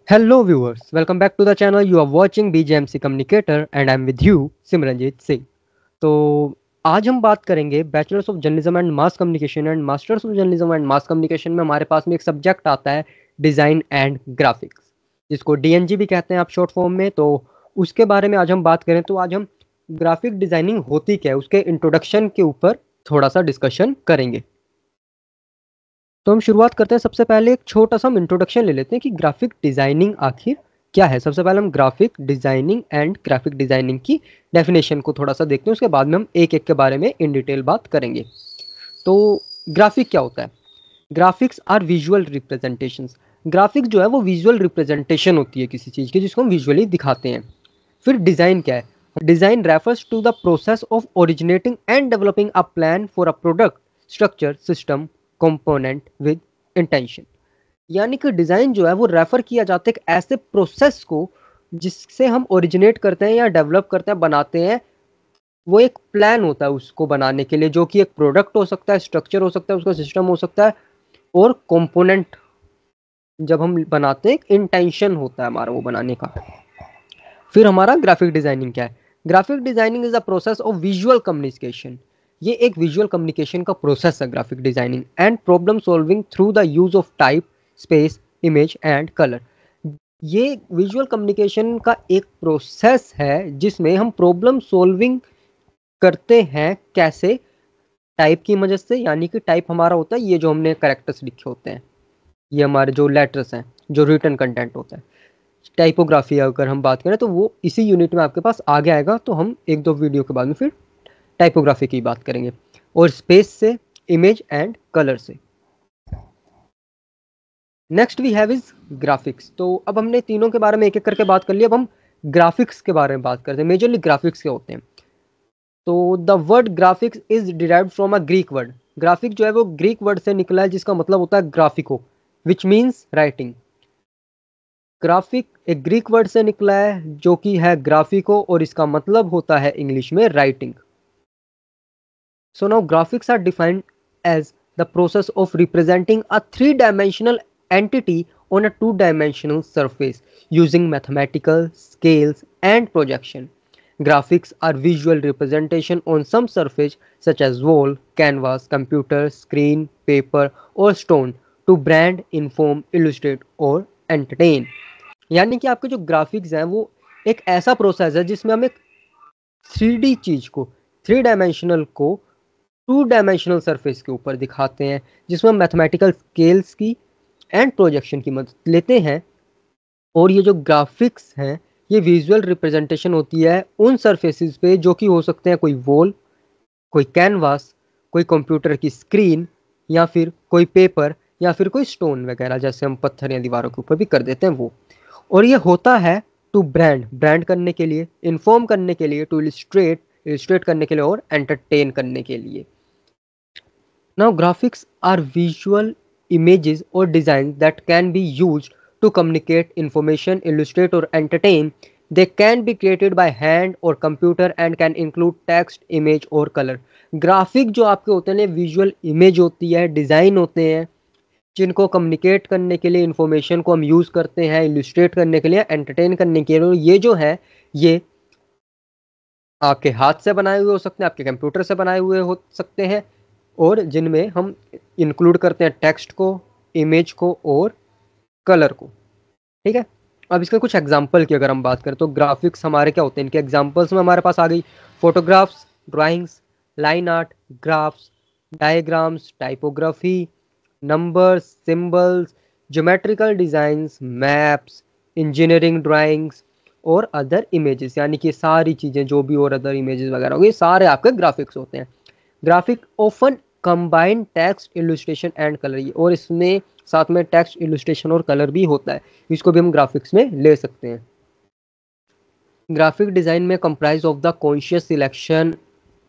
Hello viewers, welcome back to the channel. You are watching BJMC Communicator and I'm with you Simranjeet Singh. तो आज हम बात करेंगे bachelors of journalism and mass communication and masters of journalism and mass communication में हमारे पास में एक subject आता है डिज़ाइन एंड ग्राफिक्स, जिसको डीएनजी भी कहते हैं आप शॉर्ट फॉर्म में। तो उसके बारे में आज हम बात करें तो आज हम ग्राफिक डिज़ाइनिंग होती क्या है उसके इंट्रोडक्शन के ऊपर थोड़ा सा डिस्कशन करेंगे। तो हम शुरुआत करते हैं। सबसे पहले एक छोटा सा हम इंट्रोडक्शन ले लेते हैं कि ग्राफिक डिज़ाइनिंग आखिर क्या है। सबसे पहले हम graphic designing and graphic designing की डेफिनेशन को थोड़ा सा देखते हैं, उसके बाद में हम एक एक के बारे में इन डिटेल बात करेंगे। तो ग्राफिक क्या होता है? Graphics are visual representations. Graphic जो है वो विजुअल रिप्रेजेंटेशन होती है किसी चीज़ की, जिसको हम विजुअली दिखाते हैं। फिर डिज़ाइन क्या है? Design refers to the process of originating and developing a plan for a product, structure, system, component with intention. यानी कि डिज़ाइन जो है वो रेफर किया जाता है एक ऐसे प्रोसेस को जिससे हम ओरिजिनेट करते हैं या डेवलप करते हैं, बनाते हैं। वो एक प्लान होता है उसको बनाने के लिए, जो कि एक प्रोडक्ट हो सकता है, स्ट्रक्चर हो सकता है, उसका सिस्टम हो सकता है, और कंपोनेंट जब हम बनाते हैं इंटेंशन होता है हमारा वो बनाने का। फिर हमारा ग्राफिक डिज़ाइनिंग क्या है? Graphic designing is a process of visual communication. ये एक विजुअल कम्युनिकेशन का प्रोसेस है graphic designing, and problem solving through the use of type, space, image and colour. ये विजुअल कम्युनिकेशन का एक प्रोसेस है जिसमें हम प्रॉब्लम सॉल्विंग करते हैं। कैसे? टाइप की मदद से। यानी कि टाइप हमारा होता है ये जो हमने कैरेक्टर्स लिखे होते हैं, ये हमारे जो लेटर्स हैं, जो रिटन कंटेंट होता है। टाइपोग्राफी अगर हम बात करें तो वो इसी यूनिट में आपके पास आगे आएगा, तो हम एक दो वीडियो के बाद में फिर टाइपोग्राफी की बात करेंगे। और स्पेस से, इमेज एंड कलर से। Next we have is graphics. तो अब हमने तीनों के बारे में एक एक करके बात कर ली। अब हम ग्राफिक्स के बारे में बात करते हैं। मेजरली ग्राफिक्स क्या होते हैं? तो the word graphics is derived from a Greek word. Graphic जो है वो ग्रीक वर्ड से निकला है जिसका मतलब होता है ग्राफिको, विच मीन्स राइटिंग। ग्राफिक एक ग्रीक वर्ड से निकला है जो कि है ग्राफिको, और इसका मतलब होता है इंग्लिश में writing. So now graphics are defined as the process of representing a three-dimensional entity on a two-dimensional surface using mathematical scales and projection. Graphics are visual representation on some surface such as wall, canvas, computer, screen, paper or stone to brand, inform, illustrate or entertain. यानी कि आपके जो graphics हैं वो एक ऐसा process है जिसमें हम एक 3D चीज को, थ्री डायमेंशनल को टू डायमेंशनल सरफेस के ऊपर दिखाते हैं, जिसमें हम मैथमेटिकल स्केल्स की एंड प्रोजेक्शन की मदद लेते हैं। और ये जो ग्राफिक्स हैं ये विजुअल रिप्रेजेंटेशन होती है उन सरफेसेस पे जो कि हो सकते हैं कोई वॉल, कोई कैनवास, कोई कंप्यूटर की स्क्रीन, या फिर कोई पेपर, या फिर कोई स्टोन वगैरह, जैसे हम पत्थर या दीवारों के ऊपर भी कर देते हैं वो। और ये होता है टू ब्रांड, ब्रांड करने के लिए, इन्फॉर्म करने के लिए, टू इलिस्ट्रेट, इलिस्ट्रेट करने के लिए, और एंटरटेन करने के लिए। Now, graphics are visual images or designs that can be used to communicate information, illustrate, or entertain. They can be created by hand or computer and can include text, image, or color. Graphic जो आपके होते हैं visual image होती है, design होते हैं जिनको communicate करने के लिए, इंफॉर्मेशन को हम यूज़ करते हैं, इलस्ट्रेट करने के लिए, एंटरटेन करने के लिए। ये जो है ये आपके हाथ से बनाए हुए हो सकते हैं, आपके कंप्यूटर से बनाए हुए हो सकते हैं, और जिनमें हम इंक्लूड करते हैं टेक्स्ट को, इमेज को और कलर को। ठीक है, अब इसके कुछ एग्जांपल की अगर हम बात करें तो ग्राफिक्स हमारे क्या होते हैं, इनके एग्जांपल्स में हमारे पास आ गई photographs, drawings, line art, graphs, diagrams, typography, numbers, symbols, geometrical designs, maps, engineering drawings और अदर इमेजेस। यानी कि सारी चीज़ें जो भी और अदर इमेजेस वगैरह हो गई, सारे आपके ग्राफिक्स होते हैं। Graphic often combine text, illustration and colour, और इसमें साथ में टेक्स्ट, इलस्ट्रेशन और कलर भी होता है, इसको भी हम ग्राफिक्स में ले सकते हैं। ग्राफिक डिज़ाइन में comprise of the conscious selection,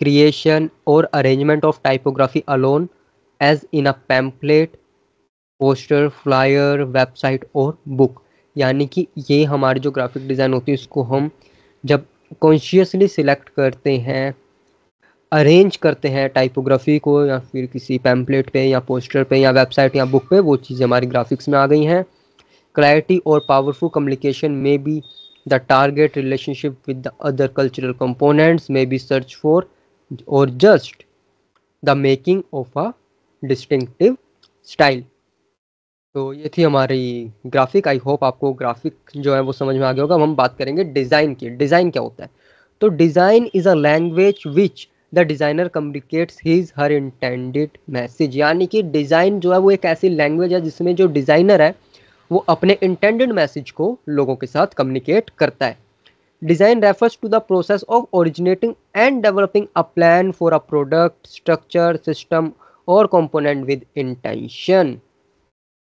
creation और arrangement of typography alone as in a pamphlet, poster, flyer, website और बुक। यानी कि ये हमारी जो ग्राफिक डिज़ाइन होती है इसको हम जब कॉन्शियसली सिलेक्ट करते हैं, अरेंज करते हैं टाइपोग्राफी को, या फिर किसी पैम्पलेट पे या पोस्टर पे या वेबसाइट या बुक पे, वो चीज़ें हमारी ग्राफिक्स में आ गई हैं। Clarity or powerful communication may be the target. Relationship with the other cultural components may be searched for or just the making of a distinctive style. तो ये थी हमारी ग्राफिक। आई होप आपको ग्राफिक जो है वो समझ में आ गया होगा। हम बात करेंगे डिज़ाइन की। डिज़ाइन क्या होता है? तो design is a language which the designer communicates his her intended message. यानी कि डिज़ाइन जो है वो एक ऐसी लैंग्वेज है जिसमें जो डिज़ाइनर है वो अपने इंटेंडेड मैसेज को लोगों के साथ कम्युनिकेट करता है। Design refers to the process of originating and developing a plan for a product, structure, system और कंपोनेंट विद इंटेंशन।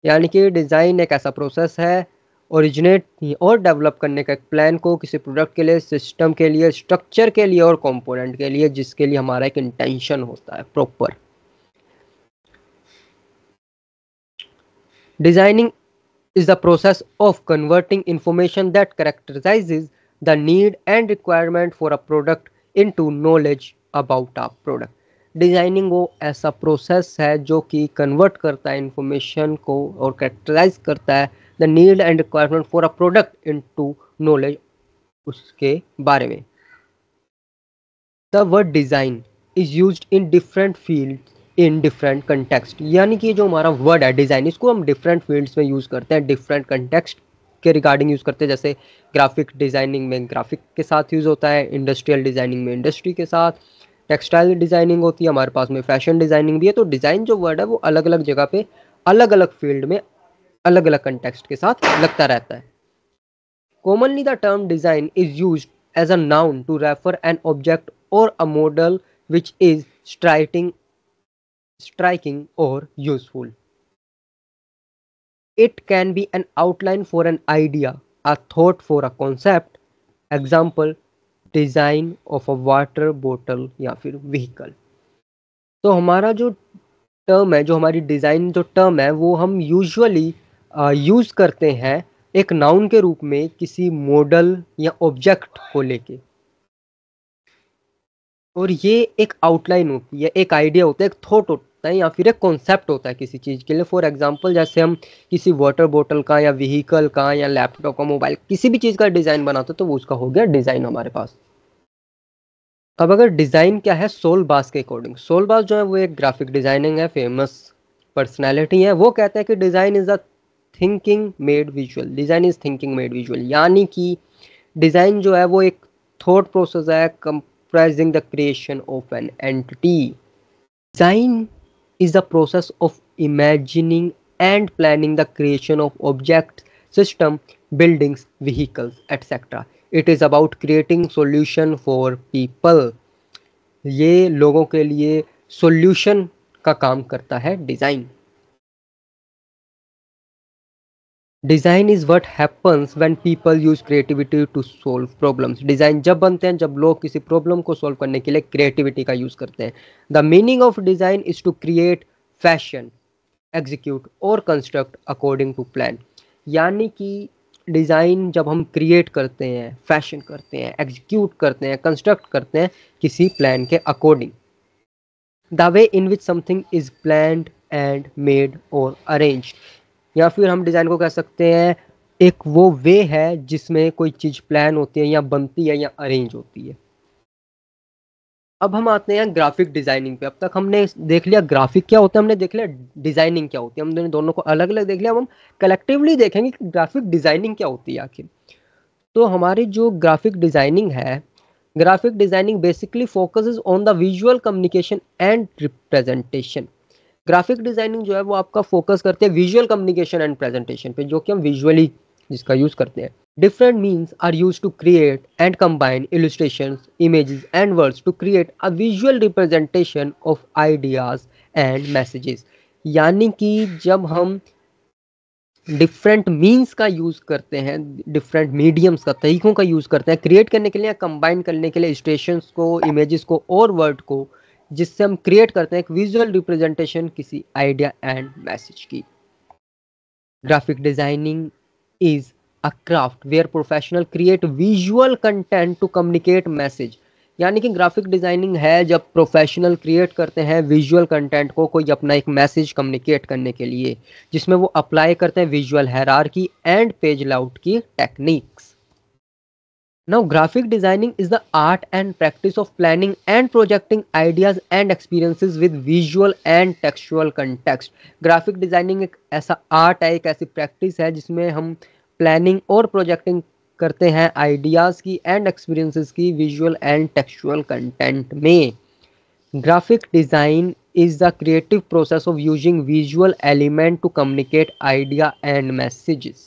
यानी कि डिज़ाइन एक ऐसा प्रोसेस है ओरिजिनेट और डेवलप करने का एक प्लान को किसी प्रोडक्ट के लिए, सिस्टम के लिए, स्ट्रक्चर के लिए और कंपोनेंट के लिए, जिसके लिए हमारा एक इंटेंशन होता है proper. Designing is the process of converting information that characterizes the need and requirement for a product into knowledge about a product. Designing वो ऐसा प्रोसेस है जो कि कन्वर्ट करता है इंफॉर्मेशन को और कैरेक्टराइज करता है the need and requirement for a product into knowledge उसके बारे में। The word design is used in different field in different context. यानी कि जो हमारा वर्ड है डिज़ाइन, इसको हम डिफरेंट फील्ड्स में यूज़ करते हैं, डिफरेंट कंटेक्स्ट के रिगार्डिंग यूज़ करते हैं। जैसे ग्राफिक डिज़ाइनिंग में ग्राफिक के साथ यूज़ होता है, इंडस्ट्रियल डिज़ाइनिंग में इंडस्ट्री के साथ, टेक्सटाइल डिज़ाइनिंग होती है, हमारे पास में फैशन डिज़ाइनिंग भी है। तो डिज़ाइन जो वर्ड है वो अलग अलग जगह पे अलग अलग फील्ड में अलग अलग कंटेक्स्ट के साथ लगता रहता है। Commonly, the term design is used as a noun to refer an object or a model which is striking or useful. It can be an outline for an idea, a thought for a concept. Example, design of a water bottle या फिर vehicle. तो हमारा जो term है, जो हमारी design जो term है, वो हम यूजुअली यूज़ करते हैं एक नाउन के रूप में किसी मॉडल या ऑब्जेक्ट को लेके। और ये एक आउटलाइन होती है, एक आइडिया होता है, एक थॉट होता है या फिर एक कॉन्सेप्ट होता है किसी चीज़ के लिए। फॉर एग्जांपल, जैसे हम किसी वाटर बोतल का या व्हीकल का या लैपटॉप का, मोबाइल, किसी भी चीज़ का डिज़ाइन बनाते तो वो उसका हो गया डिज़ाइन हमारे पास। अब अगर डिज़ाइन क्या है सोल बास के अकॉर्डिंग, सोल बास जो है वो एक ग्राफिक डिज़ाइनिंग है, फेमस पर्सनैलिटी है। वो कहते हैं कि design is a thinking made visual. Design is thinking made visual. यानी कि डिज़ाइन जो है वो एक थॉट प्रोसेस है comprising the creation of an entity. Design is the process of imagining and planning the creation of objects, system, buildings, vehicles, etc. It is about creating solution for people. ये लोगों के लिए solution का काम करता है design. Design is what happens when people use creativity to solve problems. Design जब बनते हैं जब लोग किसी प्रॉब्लम को सोल्व करने के लिए क्रिएटिविटी का यूज़ करते हैं। The meaning of design is to create, fashion, execute और कंस्ट्रक्ट अकॉर्डिंग टू प्लान। यानी कि डिज़ाइन जब हम क्रिएट करते हैं, फैशन करते हैं, एग्जीक्यूट करते हैं, कंस्ट्रक्ट करते हैं किसी प्लान के according. The way in which something is planned and made और अरेंज्ड। या फिर हम डिज़ाइन को कह सकते हैं एक वो वे है जिसमें कोई चीज़ प्लान होती है या बनती है या अरेंज होती है। अब हम आते हैं ग्राफिक डिज़ाइनिंग पे। अब तक हमने देख लिया ग्राफिक क्या होता है, हमने देख लिया डिज़ाइनिंग क्या होती है, हमने दोनों को अलग अलग देख लिया। अब हम कलेक्टिवली देखेंगे कि ग्राफिक डिज़ाइनिंग क्या होती है आखिर। तो हमारी जो ग्राफिक डिज़ाइनिंग है, graphic designing basically focuses on the visual communication and representation. Graphic designing जो है वो आपका फोकस करते हैं विजुअल कम्युनिकेशन एंड प्रेजेंटेशन पे, जो कि हम विजुअली जिसका यूज़ करते हैं। Different means are use to create and combine illustrations, images and words to create a visual representation of ideas and messages. यानी कि जब हम डिफरेंट मीन्स का यूज़ करते हैं, डिफरेंट मीडियम्स का, तरीकों का यूज़ करते हैं क्रिएट करने के लिए, कंबाइन करने के लिए इलस्ट्रेशंस को, इमेजेस को और वर्ड को, जिससे हम क्रिएट करते हैं एक विजुअल रिप्रेजेंटेशन किसी आइडिया एंड मैसेज की। Graphic designing is a craft where professional create visual content to communicate message. यानी कि ग्राफिक डिजाइनिंग है जब प्रोफेशनल क्रिएट करते हैं विजुअल कंटेंट को कोई अपना एक मैसेज कम्युनिकेट करने के लिए, जिसमें वो अप्लाई करते हैं visual hierarchy and page layout की techniques. Now, graphic designing is the art and practice of planning and projecting ideas and experiences with visual and textual context. Graphic designing एक ऐसा आर्ट है, एक ऐसी प्रैक्टिस है जिसमें हम प्लानिंग और प्रोजेक्टिंग करते हैं आइडियाज़ की एंड एक्सपीरियंसेस की विजुअल एंड टेक्सचुअल कंटेंट में। Graphic design is the creative process of using visual element to communicate idea and messages.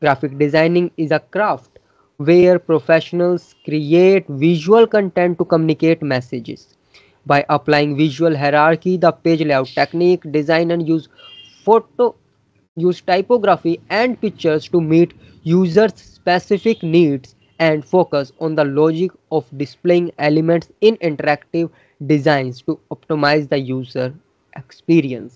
Graphic designing is a craft where professionals create visual content to communicate messages. By applying visual hierarchy, the page layout technique, design and use typography and pictures to meet users' specific needs and focus on the logic of displaying elements in interactive designs to optimize the user experience.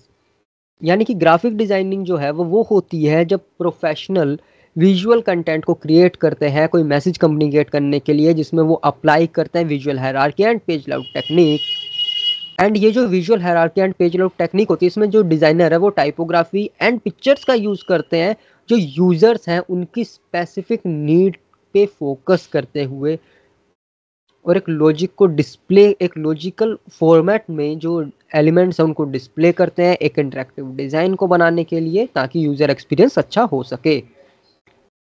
यानी कि graphic designing जो है वो होती है जब professional visual content को create करते हैं कोई मैसेज कम्युनिकेट करने के लिए, जिसमें वो अप्लाई करते हैं visual hierarchy and page layout technique. And ये जो visual hierarchy and page layout technique होती है, इसमें जो डिज़ाइनर है वो टाइपोग्राफी एंड पिक्चर्स का यूज़ करते हैं जो यूज़र्स हैं उनकी स्पेसिफिक नीड पे फोकस करते हुए, और एक लॉजिक को डिस्प्ले, एक लॉजिकल फॉर्मेट में जो एलिमेंट्स हैं उनको डिस्प्ले करते हैं एक इंटरेक्टिव डिज़ाइन को बनाने के लिए, ताकि यूज़र एक्सपीरियंस अच्छा हो सके।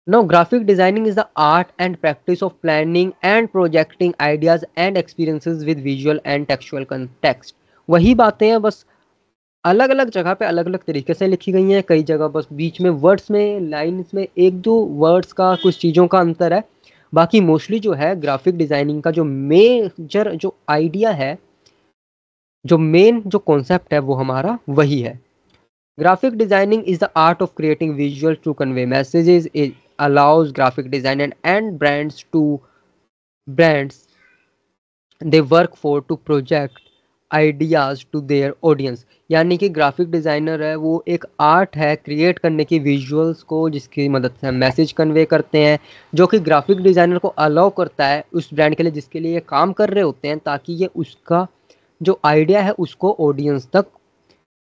Now, graphic designing is the art and practice of planning and projecting ideas and experiences with visual and textual context. वही बातें हैं, बस अलग अलग जगह पे अलग अलग तरीके से लिखी गई हैं। कई जगह बस बीच में वर्ड्स में, लाइन्स में एक दो वर्ड्स का, कुछ चीज़ों का अंतर है। बाकी मोस्टली जो है ग्राफिक डिज़ाइनिंग का जो मेजर जो आइडिया है, जो मेन जो कॉन्सेप्ट है वो हमारा वही है। Graphic designing is the art of creating visuals to convey messages. It allows graphic designer and brands they work for to project ideas to their audience. यानी कि ग्राफिक डिज़ाइनर है वो एक आर्ट है क्रिएट करने की विजुअल्स को, जिसकी मदद से हम मैसेज कन्वे करते हैं, जो कि ग्राफिक डिज़ाइनर को अलाउ करता है उस ब्रांड के लिए जिसके लिए ये काम कर रहे होते हैं, ताकि ये उसका जो आइडिया है उसको ऑडियंस तक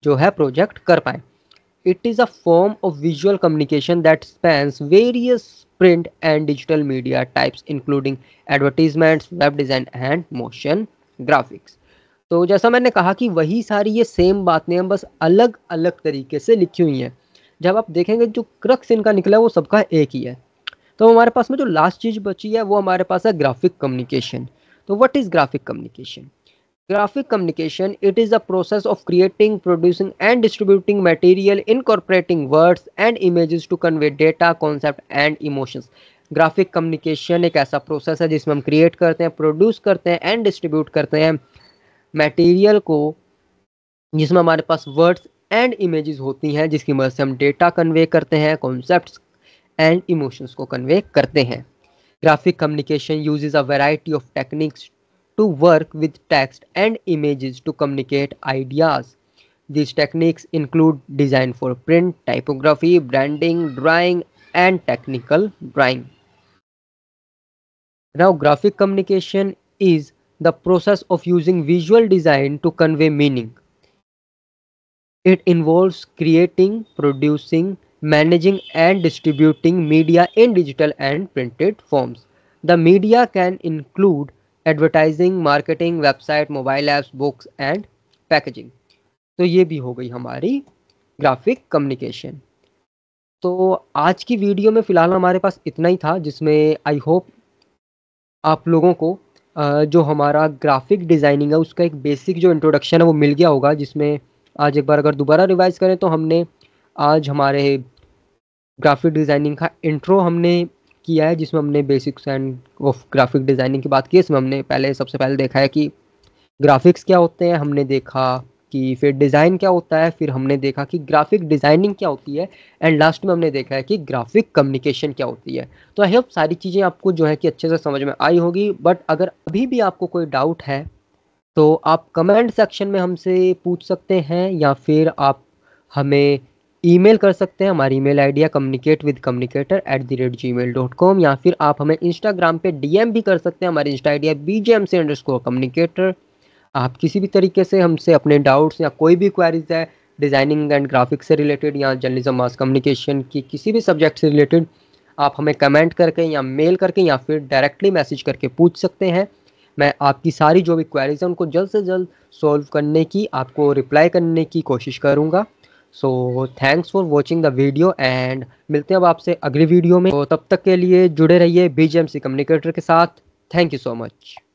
जो है प्रोजेक्ट कर पाए। It is a form of visual communication that spans various print and digital media types including advertisements, web design and motion graphics. तो जैसा मैंने कहा कि वही सारी ये सेम बातें हैं, बस अलग अलग तरीके से लिखी हुई हैं। जब आप देखेंगे जो क्रक्स इनका निकला है वो सबका एक ही है। तो हमारे पास में जो लास्ट चीज़ बची है वो हमारे पास है ग्राफिक कम्युनिकेशन। तो what is graphic communication? Graphic communication, it is the process of creating, producing and distributing material incorporating words and images to convey data, concept and emotions. Graphic communication एक ऐसा process है जिसमें हम create करते हैं, produce करते हैं and distribute करते हैं मटेरियल को, जिसमें हमारे पास वर्ड्स एंड इमेजेस होती हैं, जिसकी मदद से हम डेटा कन्वे करते हैं, कॉन्सेप्ट्स एंड इमोशंस को कन्वे करते हैं। Graphic communication uses a variety of techniques to work with text and images to communicate ideas. These techniques include design for print, typography, branding, drawing, and technical drawing. Now, graphic communication is the process of using visual design to convey meaning. It involves creating, producing, managing, and distributing media in digital and printed forms. The media can include advertising, marketing, website, mobile apps, books and packaging. तो ये भी हो गई हमारी graphic communication. तो आज की video में फ़िलहाल हमारे पास इतना ही था, जिसमें आई होप आप लोगों को जो हमारा ग्राफिक डिज़ाइनिंग है उसका एक बेसिक जो इंट्रोडक्शन है वो मिल गया होगा, जिसमें आज एक बार अगर दोबारा रिवाइज़ करें तो हमने आज हमारे ग्राफिक डिज़ाइनिंग का इंट्रो हमने किया है, जिसमें हमने basics end of graphic designing की बात की है। इसमें हमने सबसे पहले देखा है कि ग्राफिक्स क्या होते हैं, हमने देखा कि फिर डिज़ाइन क्या होता है, फिर हमने देखा कि ग्राफिक डिज़ाइनिंग क्या होती है, एंड लास्ट में हमने देखा है कि ग्राफिक कम्युनिकेशन क्या होती है। तो आई होप सारी चीज़ें आपको जो है कि अच्छे से समझ में आई होगी। बट अगर अभी भी आपको कोई डाउट है तो आप कमेंट सेक्शन में हमसे पूछ सकते हैं, या फिर आप हमें ईमेल कर सकते हैं। हमारी ईमेल आईडी है communicatewithcommunicator@gmail.com, या फिर आप हमें इंस्टाग्राम पे डीएम भी कर सकते हैं। हमारी इंस्टा आईडी है bjmc_communicator। आप किसी भी तरीके से हमसे अपने डाउट्स या कोई भी क्वेरीज है डिज़ाइनिंग एंड ग्राफिक्स से रिलेटेड या जर्नलिज्म मास कम्युनिकेशन की किसी भी सब्जेक्ट से रिलेटेड, आप हमें कमेंट करके या मेल करके या फिर डायरेक्टली मैसेज करके पूछ सकते हैं। मैं आपकी सारी जो भी क्वेरीज हैं उनको जल्द से जल्द सॉल्व करने की, आपको रिप्लाई करने की कोशिश करूँगा। So thanks for watching the video and मिलते हैं अब आपसे अगली वीडियो में। तो तब तक के लिए जुड़े रहिए बीजेएमसी कम्युनिकेटर के साथ। Thank you so much.